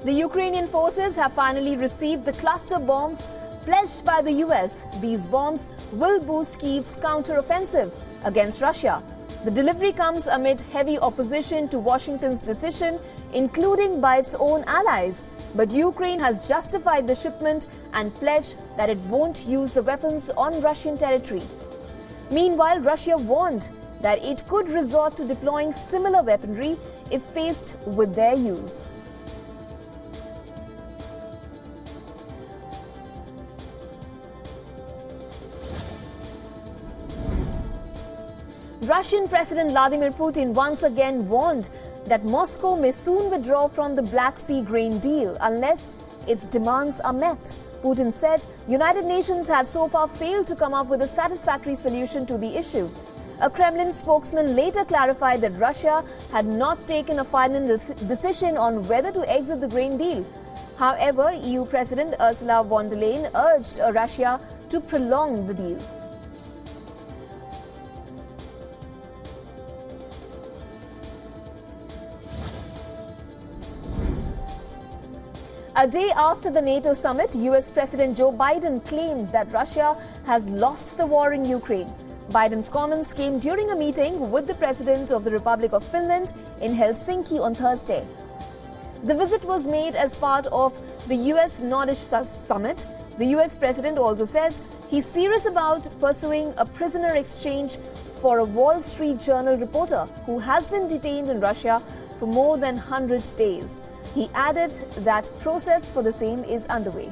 The Ukrainian forces have finally received the cluster bombs pledged by the US. These bombs will boost Kyiv's counter-offensive against Russia. The delivery comes amid heavy opposition to Washington's decision, including by its own allies. But Ukraine has justified the shipment and pledged that it won't use the weapons on Russian territory. Meanwhile, Russia warned that it could resort to deploying similar weaponry if faced with their use. Russian President Vladimir Putin once again warned that Moscow may soon withdraw from the Black Sea grain deal unless its demands are met. Putin said United Nations had so far failed to come up with a satisfactory solution to the issue. A Kremlin spokesman later clarified that Russia had not taken a final decision on whether to exit the grain deal. However, EU President Ursula von der Leyen urged Russia to prolong the deal. A day after the NATO summit, US President Joe Biden claimed that Russia has lost the war in Ukraine. Biden's comments came during a meeting with the President of the Republic of Finland in Helsinki on Thursday. The visit was made as part of the US Nordic summit. The US President also says he's serious about pursuing a prisoner exchange for a Wall Street Journal reporter who has been detained in Russia for more than 100 days. He added that process for the same is underway.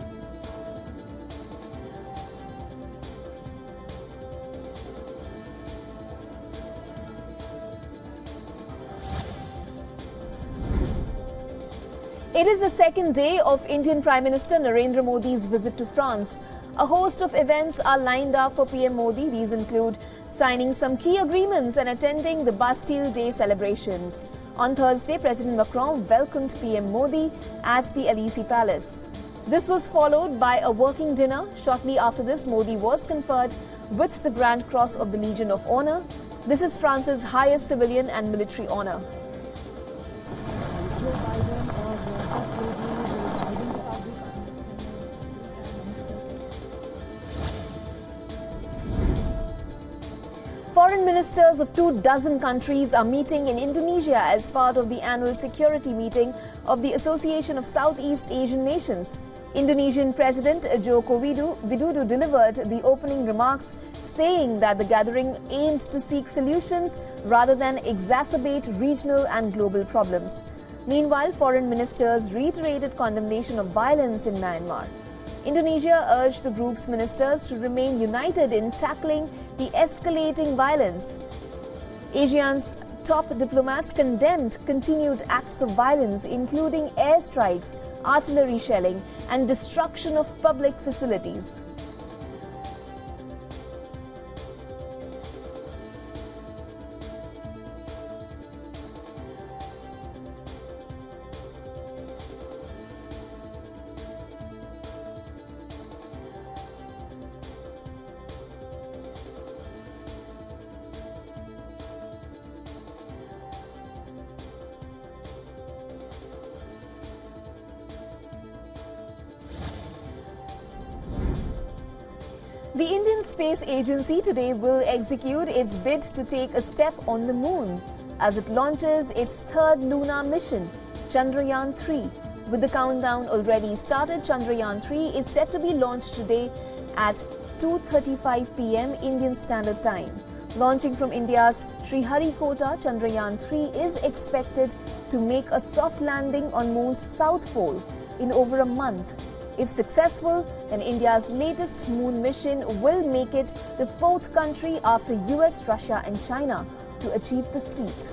It is the second day of Indian Prime Minister Narendra Modi's visit to France. A host of events are lined up for PM Modi. These include signing some key agreements and attending the Bastille Day celebrations. On Thursday, President Macron welcomed PM Modi at the Élysée Palace. This was followed by a working dinner. Shortly after this, Modi was conferred with the Grand Cross of the Legion of Honor. This is France's highest civilian and military honor. Foreign ministers of 24 countries are meeting in Indonesia as part of the annual security meeting of the Association of Southeast Asian Nations. Indonesian President Joko Widodo delivered the opening remarks, saying that the gathering aimed to seek solutions rather than exacerbate regional and global problems. Meanwhile, foreign ministers reiterated condemnation of violence in Myanmar. Indonesia urged the group's ministers to remain united in tackling the escalating violence. ASEAN's top diplomats condemned continued acts of violence, including airstrikes, artillery shelling, and destruction of public facilities. The Indian Space Agency today will execute its bid to take a step on the moon as it launches its third lunar mission, Chandrayaan-3. With the countdown already started, Chandrayaan-3 is set to be launched today at 2:35 p.m. Indian Standard Time. Launching from India's Sriharikota, Chandrayaan-3 is expected to make a soft landing on Moon's south pole in over a month. If successful, then India's latest moon mission will make it the fourth country after US, Russia and China to achieve this feat.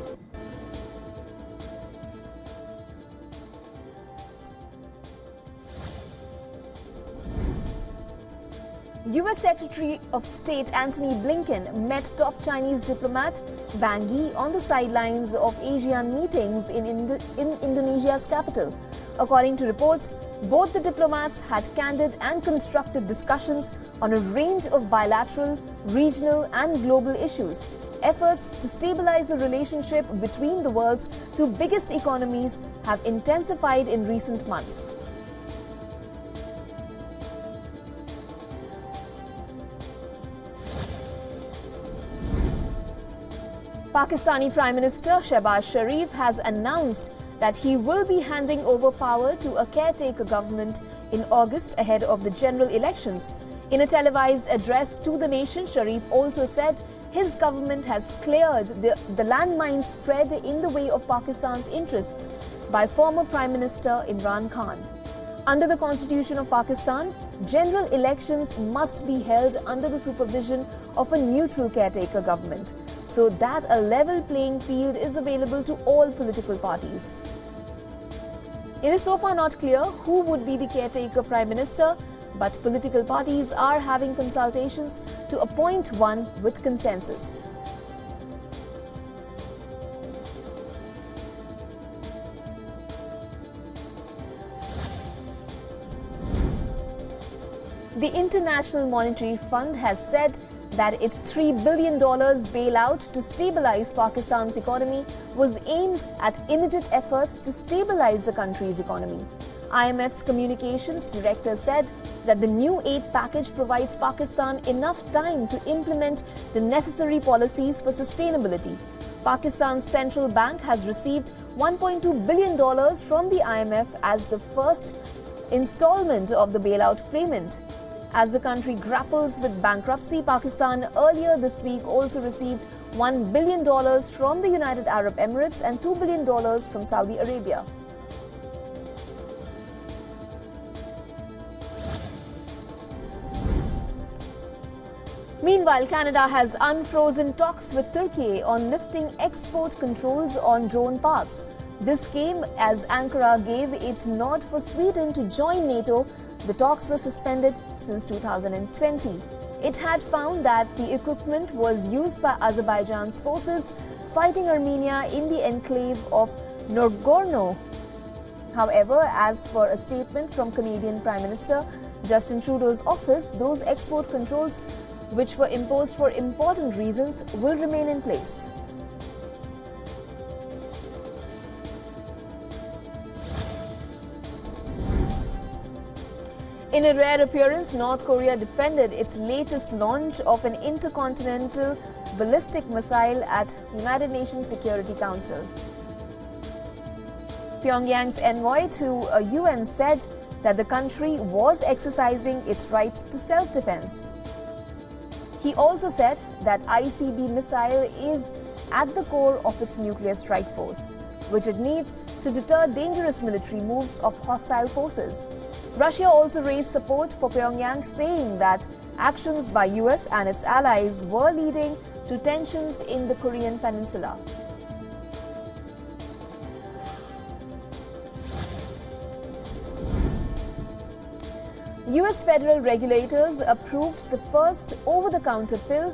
US Secretary of State Antony Blinken met top Chinese diplomat Wang Yi on the sidelines of ASEAN meetings in Indonesia's capital. According to reports, both the diplomats had candid and constructive discussions on a range of bilateral, regional and global issues. efforts to stabilize the relationship between the world's two biggest economies have intensified in recent months. Pakistani Prime Minister Shehbaz Sharif has announced that he will be handing over power to a caretaker government in August ahead of the general elections. In a televised address to the nation, Sharif also said his government has cleared the landmine spread in the way of Pakistan's interests by former Prime Minister Imran Khan. Under the Constitution of Pakistan, general elections must be held under the supervision of a neutral caretaker government, so that a level playing field is available to all political parties. It is so far not clear who would be the caretaker Prime Minister, but political parties are having consultations to appoint one with consensus. The International Monetary Fund has said that its $3 billion bailout to stabilize Pakistan's economy was aimed at immediate efforts to stabilize the country's economy. IMF's communications director said that the new aid package provides Pakistan enough time to implement the necessary policies for sustainability. Pakistan's central bank has received $1.2 billion from the IMF as the first installment of the bailout payment. As the country grapples with bankruptcy, Pakistan earlier this week also received $1 billion from the United Arab Emirates and $2 billion from Saudi Arabia. Meanwhile, Canada has unfrozen talks with Turkey on lifting export controls on drone parts. This came as Ankara gave its nod for Sweden to join NATO. The talks were suspended since 2020. It had found that the equipment was used by Azerbaijan's forces fighting Armenia in the enclave of Nagorno. However, as per a statement from Canadian Prime Minister Justin Trudeau's office, those export controls, which were imposed for important reasons, will remain in place. In a rare appearance, North Korea defended its latest launch of an intercontinental ballistic missile at United Nations Security Council. Pyongyang's envoy to UN said that the country was exercising its right to self-defense. He also said that ICBM missile is at the core of its nuclear strike force, which it needs to deter dangerous military moves of hostile forces. Russia also raised support for Pyongyang, saying that actions by US and its allies were leading to tensions in the Korean peninsula. US federal regulators approved the first over-the-counter pill,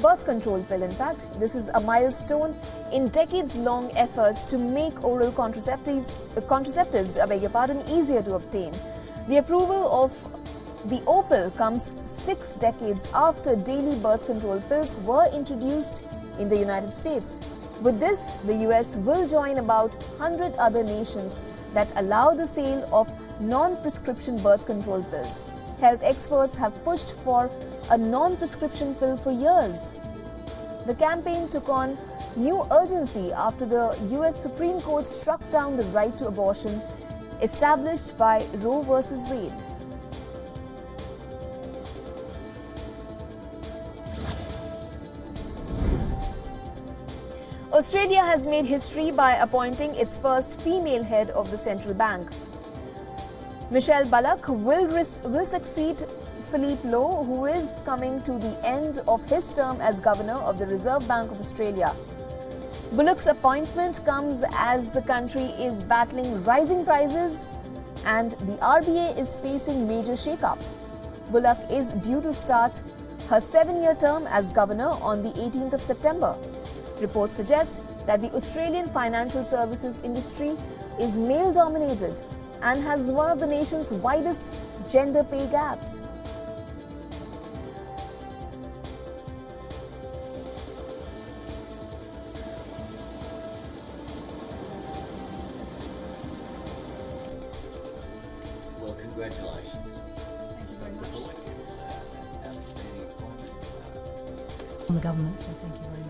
birth control pill in fact. This is a milestone in decades-long efforts to make oral contraceptives easier to obtain. The approval of the OPIL comes 6 decades after daily birth control pills were introduced in the United States. With this, the US will join about 100 other nations that allow the sale of non-prescription birth control pills. Health experts have pushed for a non-prescription pill for years. The campaign took on new urgency after the US Supreme Court struck down the right to abortion established by Roe versus Wade. Australia has made history by appointing its first female head of the central bank. Michelle Bullock will succeed Philippe Lowe, who is coming to the end of his term as Governor of the Reserve Bank of Australia. Bullock's appointment comes as the country is battling rising prices and the RBA is facing major shake-up. Bullock is due to start her 7-year term as Governor on the 18th of September. Reports suggest that the Australian financial services industry is male-dominated and has one of the nation's widest gender pay gaps. Congratulations. Thank you very much. Good work. It's an outstanding appointment. On the government, so thank you very much.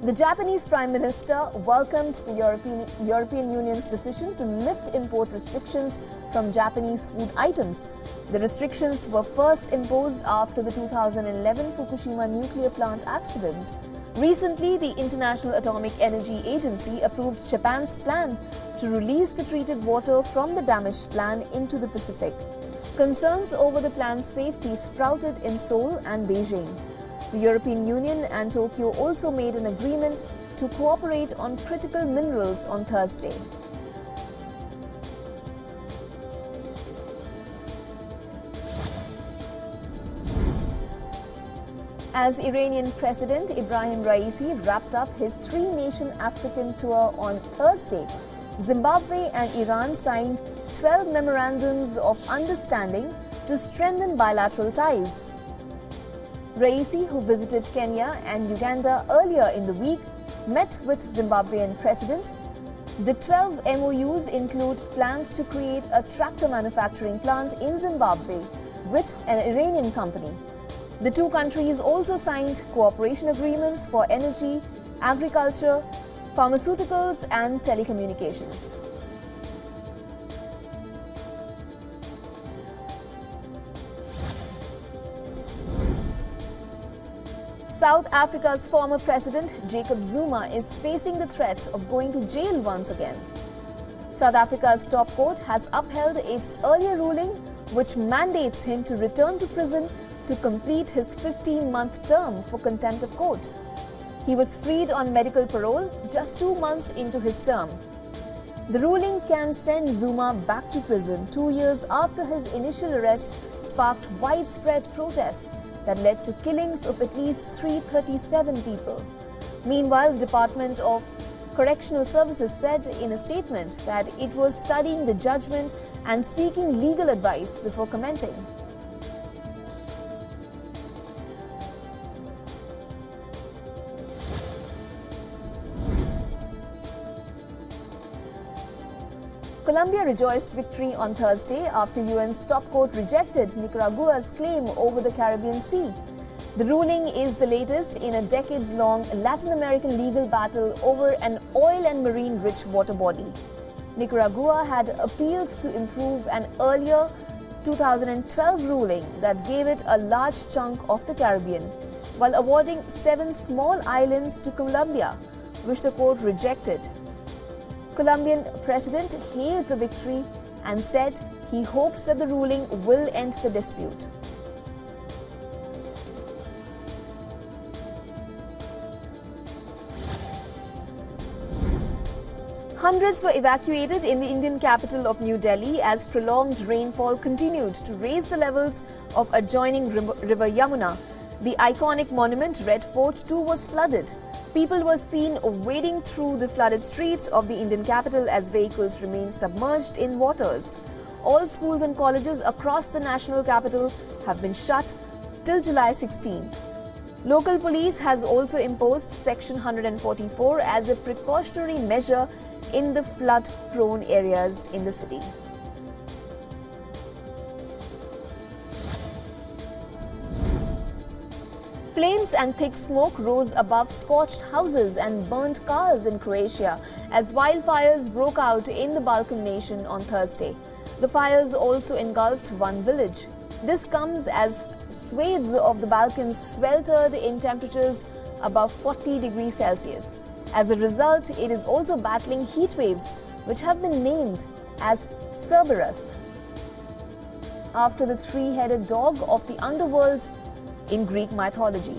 The Japanese Prime Minister welcomed the European Union's decision to lift import restrictions from Japanese food items. The restrictions were first imposed after the 2011 Fukushima nuclear plant accident. Recently, the International Atomic Energy Agency approved Japan's plan to release the treated water from the damaged plant into the Pacific. Concerns over the plant's safety sprouted in Seoul and Beijing. The European Union and Tokyo also made an agreement to cooperate on critical minerals on Thursday. As Iranian President Ibrahim Raisi wrapped up his three-nation African tour on Thursday, Zimbabwe and Iran signed 12 memorandums of understanding to strengthen bilateral ties. Raisi, who visited Kenya and Uganda earlier in the week, met with Zimbabwean President. The 12 MOUs include plans to create a tractor manufacturing plant in Zimbabwe with an Iranian company. The two countries also signed cooperation agreements for energy, agriculture, pharmaceuticals and telecommunications. South Africa's former president, Jacob Zuma, is facing the threat of going to jail once again. South Africa's top court has upheld its earlier ruling, which mandates him to return to prison to complete his 15-month term for contempt of court. He was freed on medical parole just 2 months into his term. The ruling can send Zuma back to prison 2 years after his initial arrest sparked widespread protests that led to killings of at least 337 people. Meanwhile, the Department of Correctional Services said in a statement that it was studying the judgment and seeking legal advice before commenting. Colombia rejoiced victory on Thursday after UN's top court rejected Nicaragua's claim over the Caribbean Sea. The ruling is the latest in a decades-long Latin American legal battle over an oil and marine-rich water body. Nicaragua had appealed to improve an earlier 2012 ruling that gave it a large chunk of the Caribbean, while awarding 7 small islands to Colombia, which the court rejected. Colombian president hailed the victory and said he hopes that the ruling will end the dispute. Hundreds were evacuated in the Indian capital of New Delhi as prolonged rainfall continued to raise the levels of adjoining river Yamuna. The iconic monument Red Fort too was flooded. People were seen wading through the flooded streets of the Indian capital as vehicles remained submerged in waters. All schools and colleges across the national capital have been shut till July 16. Local police has also imposed Section 144 as a precautionary measure in the flood-prone areas in the city. Flames and thick smoke rose above scorched houses and burnt cars in Croatia as wildfires broke out in the Balkan nation on Thursday. The fires also engulfed one village. This comes as swathes of the Balkans sweltered in temperatures above 40 degrees Celsius. As a result, it is also battling heat waves, which have been named as Cerberus, after the three-headed dog of the underworld in Greek mythology.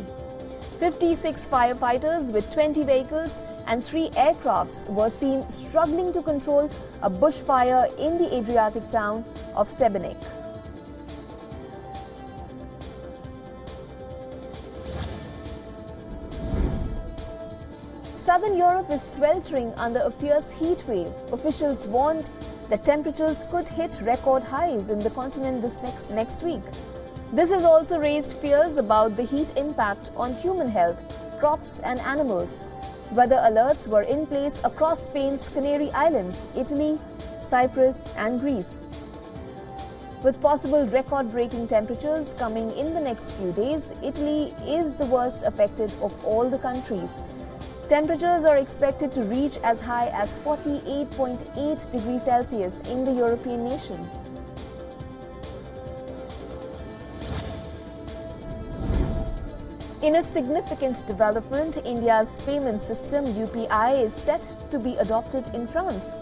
56 firefighters with 20 vehicles and 3 aircrafts were seen struggling to control a bushfire in the Adriatic town of Sebenik. Southern Europe is sweltering under a fierce heat wave. Officials warned that temperatures could hit record highs in the continent this next week. This has also raised fears about the heat impact on human health, crops and animals. Weather alerts were in place across Spain's Canary Islands, Italy, Cyprus and Greece. With possible record-breaking temperatures coming in the next few days, Italy is the worst affected of all the countries. Temperatures are expected to reach as high as 48.8 degrees Celsius in the European nation. In a significant development, India's payment system UPI is set to be adopted in France.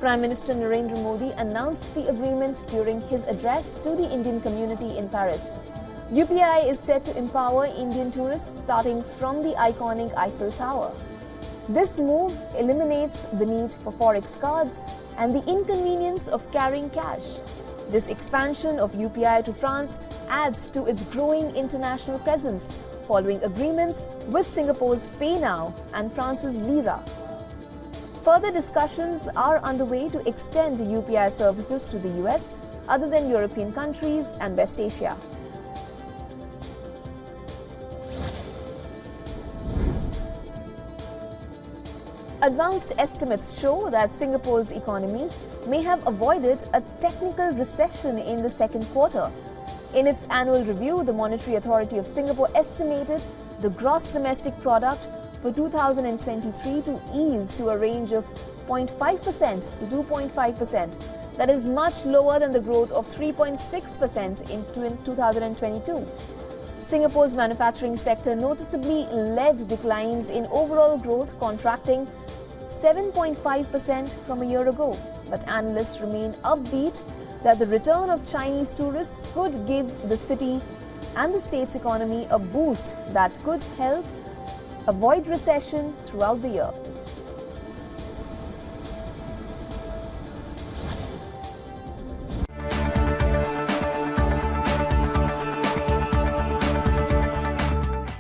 Prime Minister Narendra Modi announced the agreement during his address to the Indian community in Paris. UPI is set to empower Indian tourists starting from the iconic Eiffel Tower. This move eliminates the need for forex cards and the inconvenience of carrying cash. This expansion of UPI to France adds to its growing international presence, following agreements with Singapore's Pay Now and France's Lira. Further discussions are underway to extend UPI services to the US, other than European countries and West Asia. Advanced estimates show that Singapore's economy may have avoided a technical recession in the second quarter. In its annual review, the Monetary Authority of Singapore estimated the gross domestic product for 2023 to ease to a range of 0.5% to 2.5%. That is much lower than the growth of 3.6% in 2022. Singapore's manufacturing sector noticeably led declines in overall growth, contracting 7.5% from a year ago. But analysts remain upbeat that the return of Chinese tourists could give the city and the state's economy a boost that could help avoid recession throughout the year.